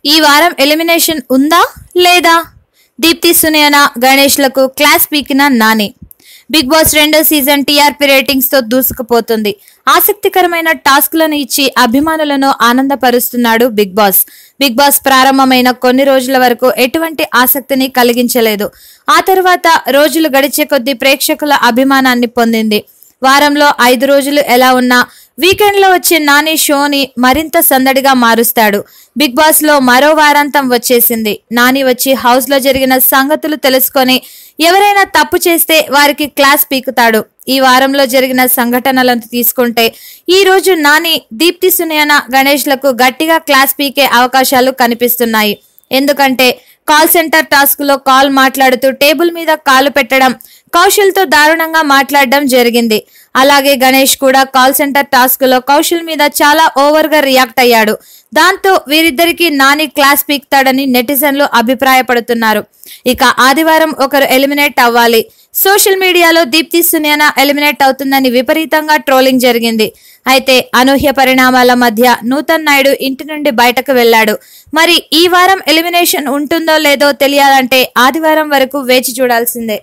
ఈ వారం ఎలిమినేషన్ ఉందా లేదా? దీప్తి సునయన గణేష్లకు క్లాస్ పీకిన నాని. బిగ్ బాస్ రెండో సీజన్ టీఆర్పీ రేటింగ్స్ తో దూసుకుపోతుంది. ఆసక్తికరమైన టాస్క్లను ఇచ్చి అభిమానులను ఆనందపరుస్తున్నాడు బిగ్ బాస్. బిగ్ బాస్ ప్రారంభమైన కొన్ని రోజుల వరకు ఎటువంటి ఆసక్తిని కలిగించలేదు. ఆ తర్వాత రోజులు గడిచే కొద్దీ ప్రేక్షకుల అభిమానాన్ని పొందింది. వారంలో 5 రోజులు ఎలా ఉన్నా వీకెండ్ లో వచ్చే నాని షోని మరింత సందడిగా మారుస్తాడు. బిగ్ బాస్ లో మరో వారాంతం వచ్చేసింది. నాని వచ్చి హౌస్ లో జరిగిన సంగతులు తెలుసుకొని ఎవరైనా తప్పు చేస్తే వారికి క్లాస్ పీకుతాడు. ఈ వారంలో జరిగిన సంఘటనలను తీసుకుంటే ఈ రోజు నాని, దీప్తి సునయన, గణేష్లకు గట్టిగా క్లాస్ పీకే అవకాశాలు కనిపిస్తున్నాయి. ఎందుకంటే కాల్ సెంటర్ టాస్క్ లో కాల్ మాట్లాడుతూ టేబుల్ మీద కాలు పెట్టడం, కౌశల్ తో దారుణంగా మాట్లాడడం జరిగింది. అలాగే గణేష్ కూడా కాల్ సెంటర్ టాస్క్ లో కౌశల్ మీద చాలా ఓవర్ గా రియాక్ట్ అయ్యాడు. దాంతో వీరిద్దరికి నాని క్లాస్ పీక్తాడని నెటిజన్లు అభిప్రాయపడుతున్నారు. ఇక ఆదివారం ఒకరు ఎలిమినేట్ అవ్వాలి. సోషల్ మీడియాలో దీప్తి సునయన ఎలిమినేట్ అవుతుందని విపరీతంగా ట్రోలింగ్ జరిగింది. అయితే అనూహ్య పరిణామాల మధ్య నూతన్ నాయుడు ఇంటి నుండి బయటకు వెళ్లాడు. మరి ఈ వారం ఎలిమినేషన్ ఉంటుందో లేదో తెలియాలంటే ఆదివారం వరకు వేచి చూడాల్సిందే.